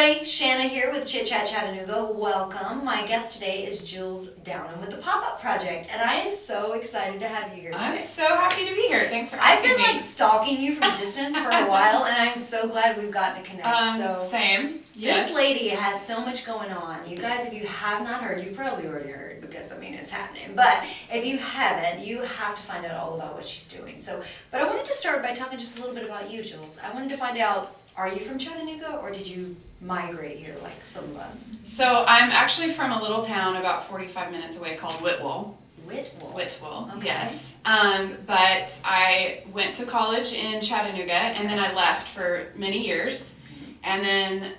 everybody, Shanna here with Chit-Chat Chattanooga. Welcome. My guest today is Jules Downum with the PopUp Project, and I am so excited to have you here today. I'm so happy to be here. Thanks for asking me. I've been stalking you from a distance for a while, and I'm so glad we've gotten to connect. Same. Yes. This lady has so much going on. You guys, if you have not heard, you've probably already heard because, it's happening. But if you haven't, you have to find out all about what she's doing. But I wanted to start by talking just a little bit about you, Jules. I wanted to find out, are you from Chattanooga, or did you migrate here like some of us? So I'm actually from a little town about 45 minutes away called Whitwell. Whitwell, okay. Yes. But I went to college in Chattanooga, and then I left for many years, and then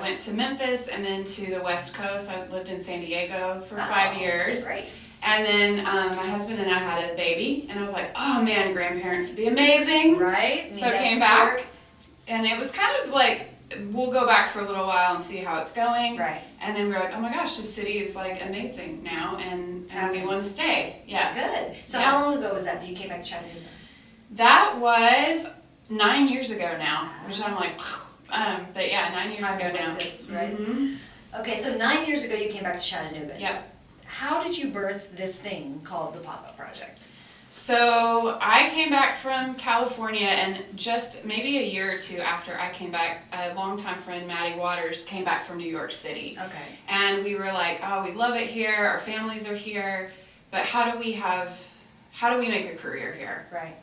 went to Memphis, and then to the West Coast. I lived in San Diego for 5 years. Great. And then my husband and I had a baby, and I was like, oh man, grandparents would be amazing. Right. So I came back, and it was kind of like, we'll go back for a little while and see how it's going. Right. And then we're like, oh my gosh, this city is like amazing now, and we want to stay. Yeah. Good. So how long ago was that you came back to Chattanooga? That was 9 years ago now, which I'm like, but yeah, 9 years Time ago like now. this, right? Mm-hmm. Okay, so 9 years ago you came back to Chattanooga. Yep. How did you birth this thing called the PopUp Project? So I came back from California, and just maybe a year or two after I came back, a longtime friend, Maddie Waters, came back from New York City. Okay. And we were like, oh, we love it here, our families are here, but how do we make a career here? Right.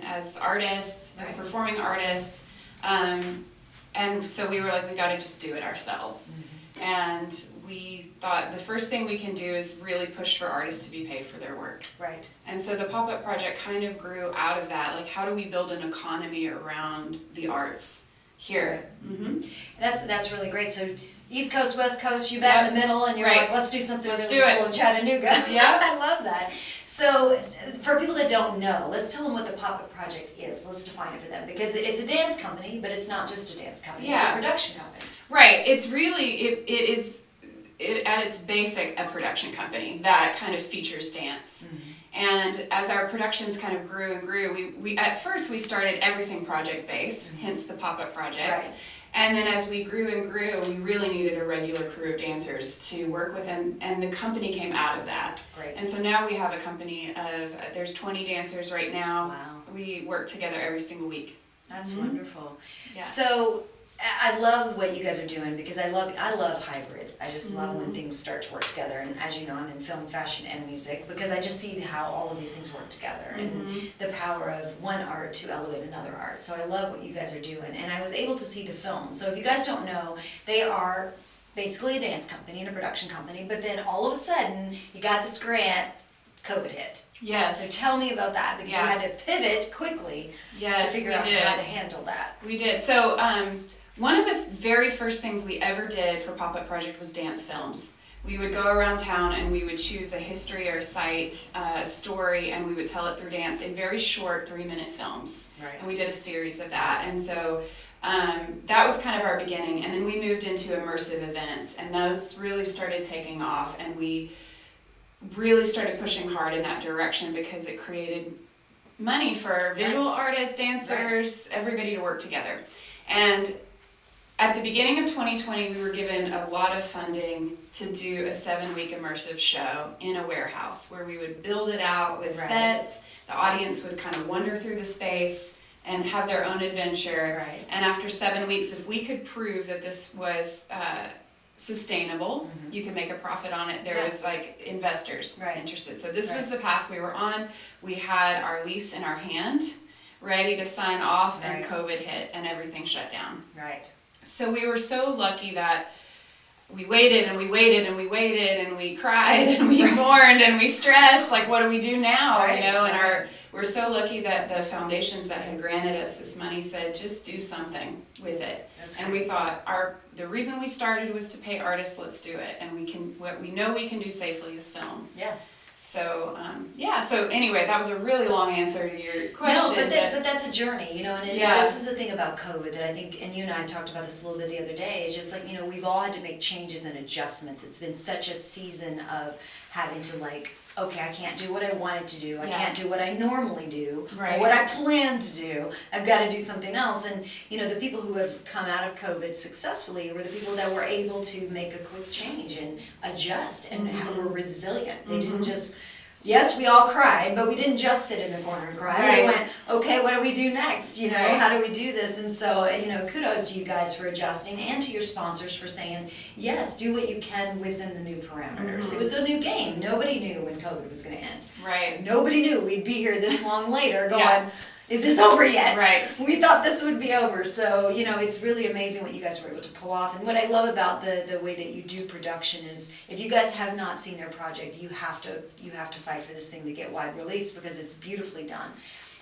As artists, as performing artists. And so we were like, we gotta just do it ourselves. Mm-hmm. And we thought the first thing we can do is really push for artists to be paid for their work. Right. And so the PopUp Project kind of grew out of that. Like, how do we build an economy around the arts here? Right. Mm-hmm. That's really great. So East Coast, West Coast, you met in the middle, and you're like, let's do something really cool in Chattanooga. Yeah. I love that. So for people that don't know, let's tell them what the PopUp Project is. Let's define it for them, because it's a dance company, but it's not just a dance company. Yeah. It's a production company. Right. It's really, it is at its basic a production company that kind of features dance. Mm-hmm. And as our productions kind of grew and grew, we at first we started everything project based, mm-hmm. hence the PopUp Project. Right. And then as we grew and grew, we really needed a regular crew of dancers to work with, and the company came out of that. Great. And so now we have a company of, there's 20 dancers right now. Wow. We work together every single week. That's mm-hmm. wonderful. Yeah. So I love what you guys are doing, because I love hybrid. I just love mm-hmm. when things start to work together. And as you know, I'm in film, fashion, and music, because I just see how all of these things work together, mm-hmm. and the power of one art to elevate another art. So I love what you guys are doing, and I was able to see the film. So if you guys don't know, they are basically a dance company and a production company, but then all of a sudden you got this grant, COVID hit. Yes. So tell me about that, because you had to pivot quickly to figure out how to handle that. We did. So one of the very first things we ever did for PopUp Project was dance films. We would go around town and we would choose a history or a site, a story, and we would tell it through dance in very short 3-minute films. Right. And we did a series of that. And so that was kind of our beginning. And then we moved into immersive events, and those really started taking off, and we really started pushing hard in that direction because it created money for visual artists, dancers, everybody to work together. And at the beginning of 2020, we were given a lot of funding to do a 7-week immersive show in a warehouse where we would build it out with sets. The audience would kind of wander through the space and have their own adventure. Right. And after 7 weeks, if we could prove that this was sustainable, mm-hmm. you could make a profit on it, there was investors interested. So this was the path we were on. We had our lease in our hand, ready to sign off, and COVID hit and everything shut down. Right. So we were so lucky that we waited and we waited and we waited and we cried and we mourned and we stressed, like, what do we do now? And we're so lucky that the foundations that had granted us this money said, just do something with it. And we thought, the reason we started was to pay artists, let's do it. And what we know we can do safely is film. Yes. So, so anyway, that was a really long answer to your question. No, but that's a journey, and this is the thing about COVID that I think, and you and I talked about this a little bit the other day, it's just like, we've all had to make changes and adjustments. It's been such a season of having to okay, I can't do what I wanted to do. I Yeah. can't do what I normally do, Right. or what I planned to do. I've got to do something else. And, the people who have come out of COVID successfully were the people that were able to make a quick change and adjust and were resilient. They didn't just, yes, we all cried, but we didn't just sit in the corner and cry. Right. We went, okay, what do we do next? Right. How do we do this? And so, kudos to you guys for adjusting, and to your sponsors for saying, yes, do what you can within the new parameters. It was a new game. Nobody knew when COVID was going to end. Right. Nobody knew we'd be here this long later going, Yeah. is this over yet? Right. We thought this would be over. So, it's really amazing what you guys were able to pull off. And what I love about the way that you do production is, if you guys have not seen their project, you have to fight for this thing to get wide release, because it's beautifully done.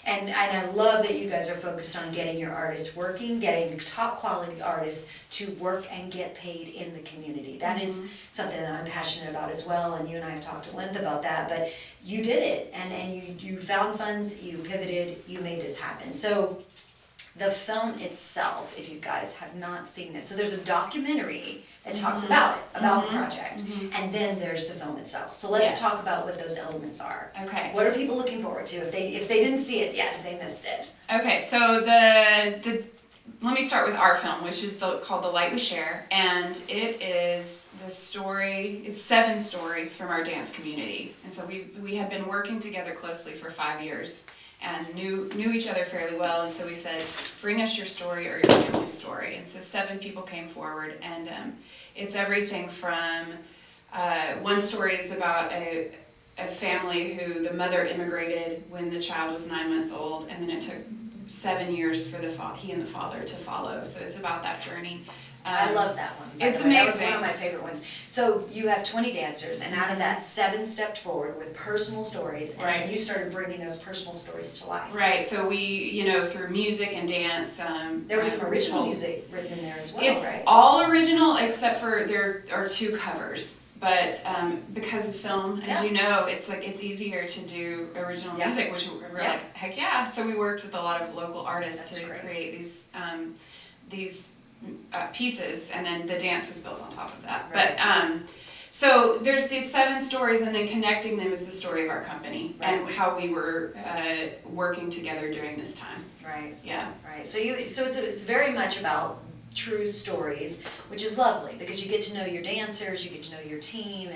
And I love that you guys are focused on getting your artists working, getting top quality artists to work and get paid in the community. That is something that I'm passionate about as well, and you and I have talked at length about that, but you did it, and you found funds, you pivoted, you made this happen. So the film itself, if you guys have not seen this, so there's a documentary that talks about it, about the project, and then there's the film itself. So let's talk about what those elements are. Okay. What are people looking forward to if they didn't see it yet, if they missed it? Okay, so the let me start with our film, which is called The Light We Share, and it is the story. It's 7 stories from our dance community, and so we had been working together closely for 5 years and knew each other fairly well, and so we said, bring us your story or your family's story. And so 7 people came forward, and it's everything from one story is about a family who the mother immigrated when the child was 9 months old, and then it took 7 years for he and the father to follow. So it's about that journey. I love that one. It's amazing. That was amazing. one of my favorite ones. So you have 20 dancers, and out of that, 7 stepped forward with personal stories, and then you started bringing those personal stories to life. Right. So we, through music and dance. There was some original music written in there as well, it's right? all original except for there are 2 covers. But because of film, as you know, it's easier to do original music, which we're like, heck yeah. So we worked with a lot of local artists to create these pieces, and then the dance was built on top of that. Right. But so there's these 7 stories, and then connecting them is the story of our company and how we were working together during this time. Right. Yeah. Right. So it's very much about true stories, which is lovely, because you get to know your dancers, you get to know your team,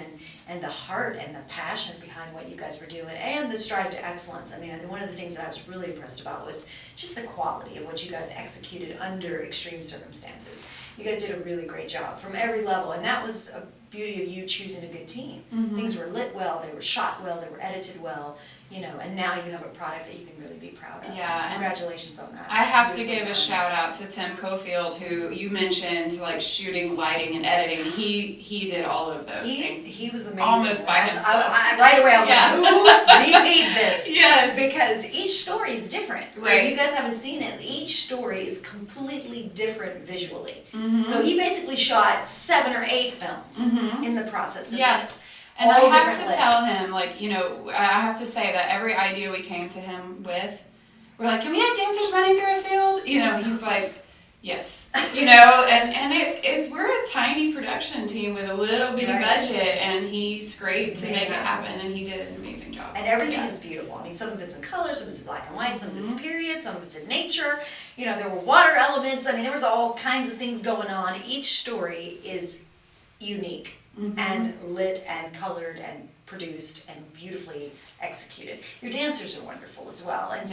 and the heart and the passion behind what you guys were doing, and the strive to excellence. I mean, one of the things that I was really impressed about was just the quality of what you guys executed under extreme circumstances. You guys did a really great job from every level, and that was a beauty of you choosing a good team. Things were lit well, they were shot well, they were edited well, and now you have a product that you can really be proud of. Yeah. Congratulations on that. I have to give a shout out to Tim Cofield, who you mentioned, shooting, lighting, and editing. He did all of those things. He was amazing. Almost by himself. Right away I was like, who DP'd this? Yes. Because each story is different. Right. If you guys haven't seen it, each story is completely different visually. So he basically shot 7 or 8 films in the process of this. And I have to tell him, I have to say that every idea we came to him with, we're like, can we have dancers running through a field? He's like, yes. And we're a tiny production team with a little bitty budget, and he's great to make it happen, and he did an amazing job. And everything is beautiful. I mean, some of it's in color, some of it's in black and white, some of it's period, some of it's in nature. There were water elements. I mean, there was all kinds of things going on. Each story is unique. And lit and colored and produced and beautifully executed. Your dancers are wonderful as well, and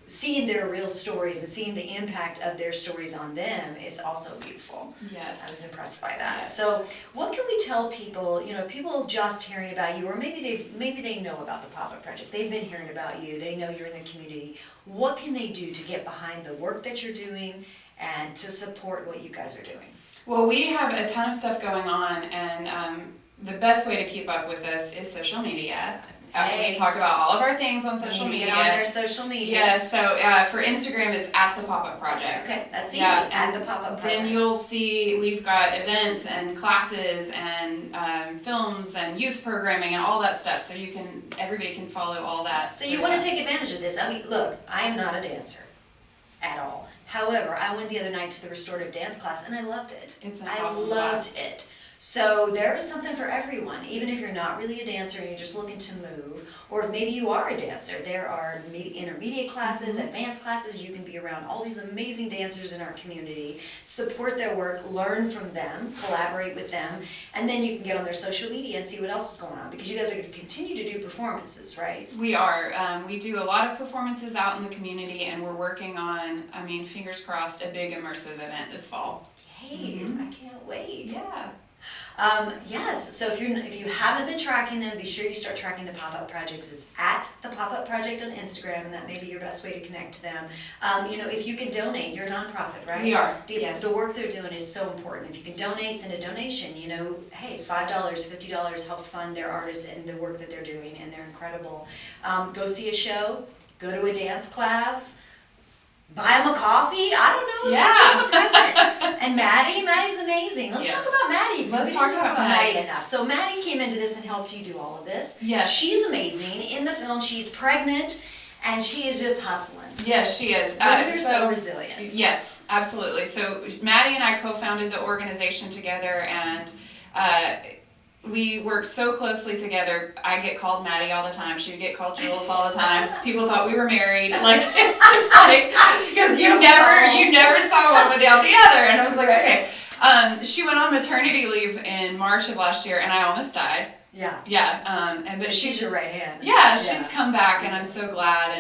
seeing their real stories and seeing the impact of their stories on them is also beautiful. Yes. I was impressed by that. Yes. So what can we tell people, people just hearing about you, or maybe they know about the PopUp Project, they've been hearing about you, they know you're in the community. What can they do to get behind the work that you're doing and to support what you guys are doing? Well, we have a ton of stuff going on, and the best way to keep up with us is social media. We talk about all of our things on social media. Get on their social media. Yeah, so for Instagram, it's at the PopUp Project. Okay, that's easy. At the PopUp Project. Then you'll see we've got events and classes and films and youth programming and all that stuff. So everybody can follow all that. So you want to take advantage of this. I mean, look, I am not a dancer at all. However, I went the other night to the restorative dance class, and I loved it. It's an awesome class. I loved it. So there is something for everyone, even if you're not really a dancer and you're just looking to move, or if maybe you are a dancer. There are intermediate classes, advanced classes. You can be around all these amazing dancers in our community, support their work, learn from them, collaborate with them, and then you can get on their social media and see what else is going on, because you guys are going to continue to do performances, right? We are. We do a lot of performances out in the community, and we're working on, I mean, fingers crossed, a big immersive event this fall. Yay, I can't wait. Yeah. Yes, so if you haven't been tracking them, be sure you start tracking the pop-up projects. It's at the PopUp Project on Instagram, and that may be your best way to connect to them. If you can donate, you're a nonprofit, right? We are, yes. The work they're doing is so important. If you can donate, send a donation. Hey, $5, $50 helps fund their artists and the work that they're doing, and they're incredible. Go see a show, go to a dance class, buy them a coffee. I don't know. Yeah. Such a present. And Maddie's amazing. Let's talk about Maddie. Let's talk about Maddie enough. So Maddie came into this and helped you do all of this. Yes. She's amazing. In the film, she's pregnant, and she is just hustling. Yes, she is. Women are so resilient. Yes, absolutely. So Maddie and I co-founded the organization together, and we work so closely together. I get called Maddie all the time. She would get called Jules all the time. People thought we were married. Because you never saw one without the other. And I was like, okay. She went on maternity leave in March of last year, and I almost died. Yeah. Yeah. But she's your right hand. Yeah, she's come back, and I'm so glad.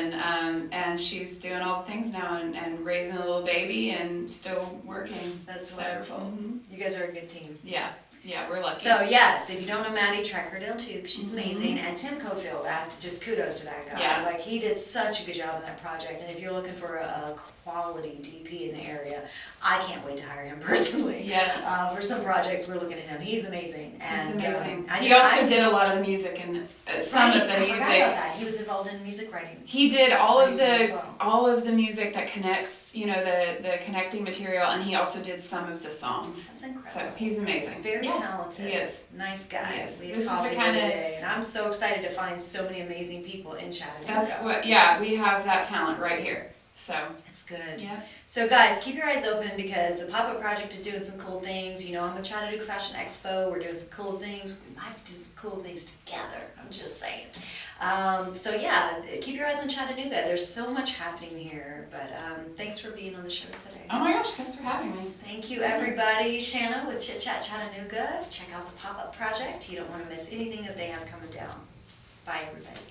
And she's doing all the things now, and raising a little baby, and still working. That's wonderful. Mm-hmm. You guys are a good team. Yeah. Yeah, we're lucky. So yes, if you don't know Maddie, track her down too, because she's amazing. And Tim Cofield, I have to just kudos to that guy. Yeah. He did such a good job on that project. And if you're looking for a quality DP in the area, I can't wait to hire him personally. Yes. For some projects, we're looking at him. He's amazing. And, He's amazing. He also did a lot of the music, and some of the music. I forgot about that. He was involved in music writing. He did all of the music that connects, the connecting material, and he also did some of the songs. That's incredible. So he's amazing. He's very talented. He is. Nice guy. Yes. We had This is coffee the kind of day, and I'm so excited to find so many amazing people in Chattanooga. That's what. We have that talent right here. So it's good. Yeah. So guys, keep your eyes open, because the PopUp Project is doing some cool things. I'm with Chattanooga Fashion Expo. We're doing some cool things. We might do some cool things together. I'm just saying. Keep your eyes on Chattanooga. There's so much happening here. But thanks for being on the show today. Oh my gosh, thanks for having me. Thank you, everybody. Shanna with Chit-Chat Chattanooga. Check out the PopUp Project. You don't want to miss anything that they have coming down. Bye, everybody.